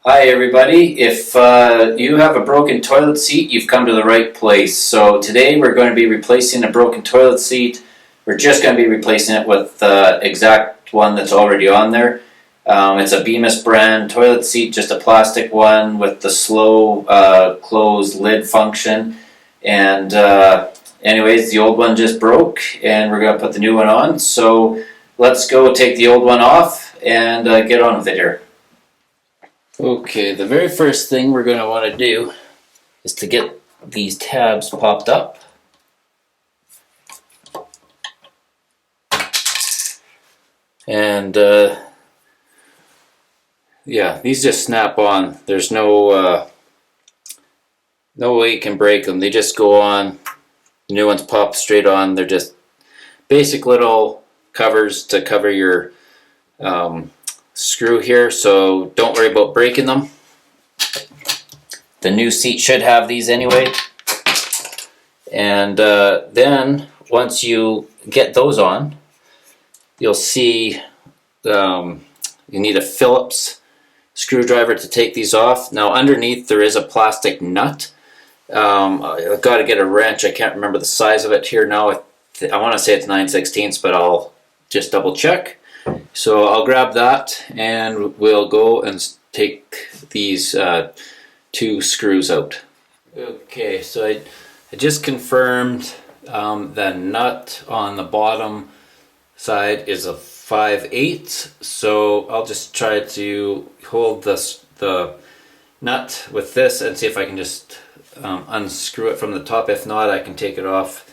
Hi everybody, if you have a broken toilet seat, you've come to the right place. So today we're going to be replacing a broken toilet seat. We're just going to be replacing it with the exact one that's already on there. It's a Bemis brand toilet seat, just a plastic one with the slow close lid function. And anyways, the old one just broke and we're going to put the new one on. So let's go take the old one off and get on with it here. Okay, the very first thing we're going to want to do is to get these tabs popped up. And yeah, these just snap on. There's no way you can break them. They just go on. The new ones pop straight on. They're just basic little covers to cover your screw here, so don't worry about breaking them. The new seat should have these anyway. And then once you get those on, you'll see you need a Phillips screwdriver to take these off. Now underneath there is a plastic nut. I've got to get a wrench. I can't remember the size of it here now. I want to say it's 9/16, but I'll just double check. So I'll grab that and we'll go and take these two screws out. Okay, so I just confirmed the nut on the bottom side is a 5/8, so I'll just try to hold the nut with this and see if I can just unscrew it from the top. If not, I can take it off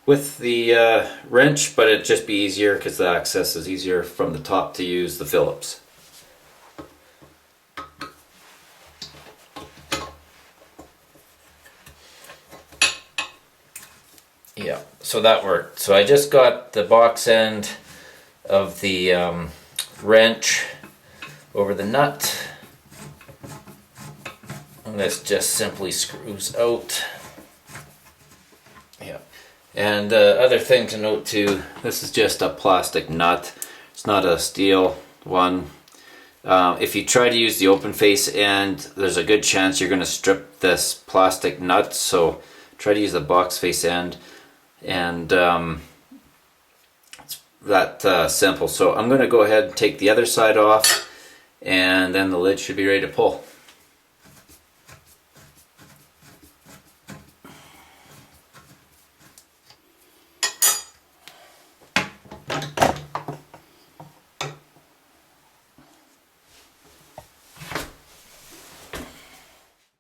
with the wrench, but it'd just be easier because the access is easier from the top to use the Phillips. Yeah, so that worked. So I just got the box end of the wrench over the nut, and this just simply screws out. Yeah, and other thing to note too, this is just a plastic nut. It's not a steel one. If you try to use the open face end, there's a good chance you're going to strip this plastic nut, so try to use the box face end. And it's that simple. So I'm going to go ahead and take the other side off, and then the lid should be ready to pull.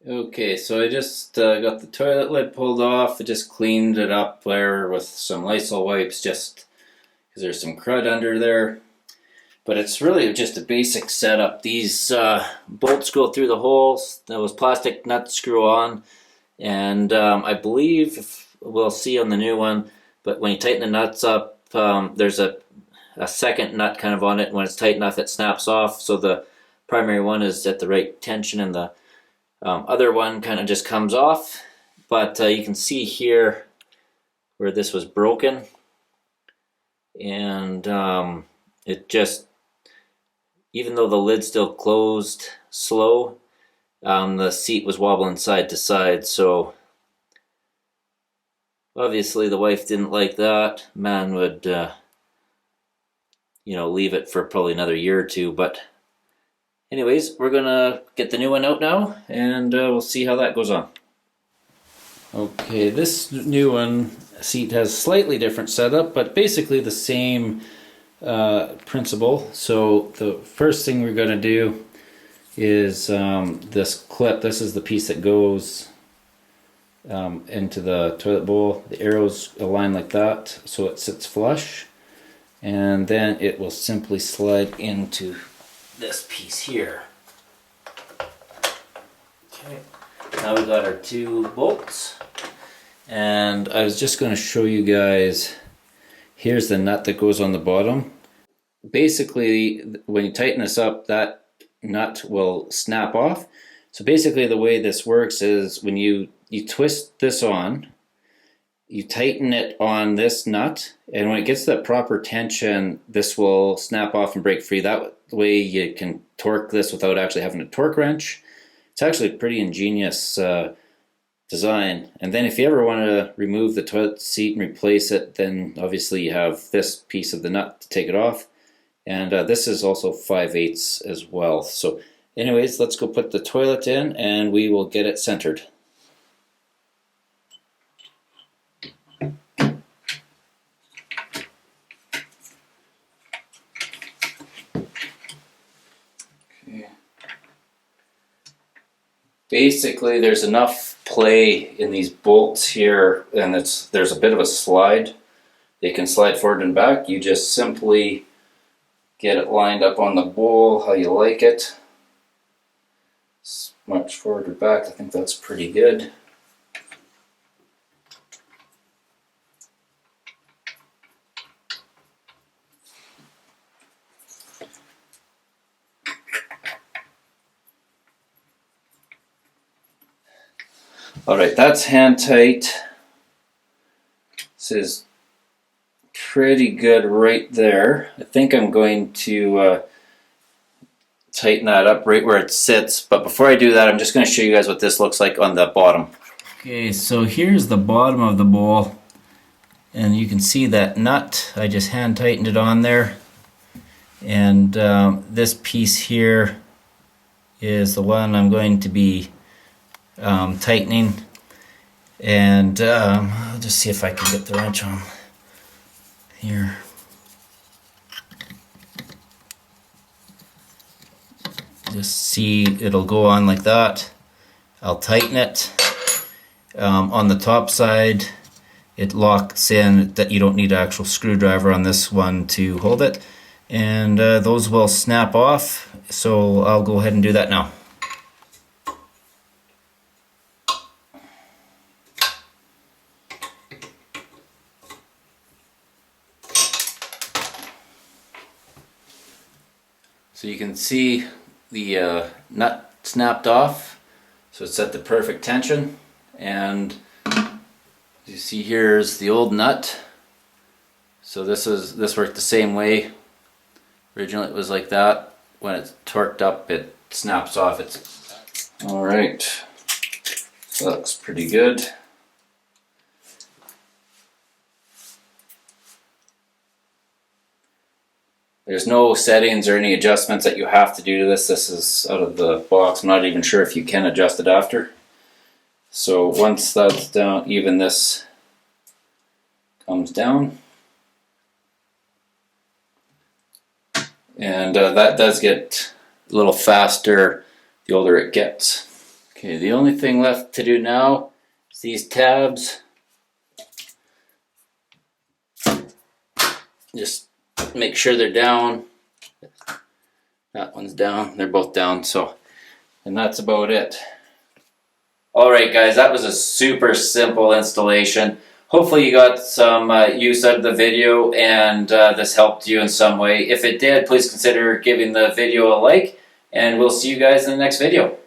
Okay, so I just got the toilet lid pulled off. I just cleaned it up there with some Lysol wipes just because there's some crud under there. But it's really just a basic setup. These bolts go through the holes. Those plastic nuts screw on. And I believe we'll see on the new one, but when you tighten the nuts up, there's a second nut kind of on it. When it's tight enough, it snaps off. So the primary one is at the right tension, and the other one kind of just comes off. But you can see here where this was broken, and it just, even though the lid's still closed slow, the seat was wobbling side to side. So obviously the wife didn't like that. Man would leave it for probably another year or two. But anyways, we're gonna get the new one out now, and we'll see how that goes on. Okay, this new one seat has slightly different setup, but basically the same principle. So the first thing we're going to do is this clip. This is the piece that goes into the toilet bowl. The arrows align like that, so it sits flush, and then it will simply slide into this piece here. Okay, now we've got our two bolts, and I was just going to show you guys. Here's the nut that goes on the bottom. Basically, when you tighten this up, that nut will snap off. So basically the way this works is when you twist this on, you tighten it on this nut, and when it gets the proper tension, this will snap off and break free. That way you can torque this without actually having a torque wrench. It's actually a pretty ingenious design. And then if you ever want to remove the toilet seat and replace it, then obviously you have this piece of the nut to take it off. And this is also 5/8 as well. So anyways, let's go put the toilet in and we will get it centered. Okay. Basically, there's enough play in these bolts here, and there's a bit of a slide. They can slide forward and back. You just simply get it lined up on the bowl how you like it. Much forward or back, I think that's pretty good. Alright, that's hand tight. This is pretty good right there. I think I'm going to tighten that up right where it sits, but before I do that, I'm just going to show you guys what this looks like on the bottom. Okay, so here's the bottom of the bowl, and you can see that nut. I just hand tightened it on there, and this piece here is the one I'm going to be tightening, and I'll just see if I can get the wrench on here. Just see, it'll go on like that. I'll tighten it. On the top side, it locks in that you don't need an actual screwdriver on this one to hold it, and those will snap off, so I'll go ahead and do that now. So you can see the nut snapped off, so it's at the perfect tension, and as you see, here's the old nut. So this worked the same way. Originally it was like that. When it's torqued up, it snaps off. All right, looks pretty good. There's no settings or any adjustments that you have to do to this. This is out of the box. I'm not even sure if you can adjust it after. So once that's down, even this comes down. And that does get a little faster the older it gets. Okay, the only thing left to do now is these tabs. Just make sure they're down. That one's down. They're both down. So, and that's about it. Alright guys, that was a super simple installation. Hopefully you got some use out of the video, and this helped you in some way. If it did, please consider giving the video a like, and we'll see you guys in the next video.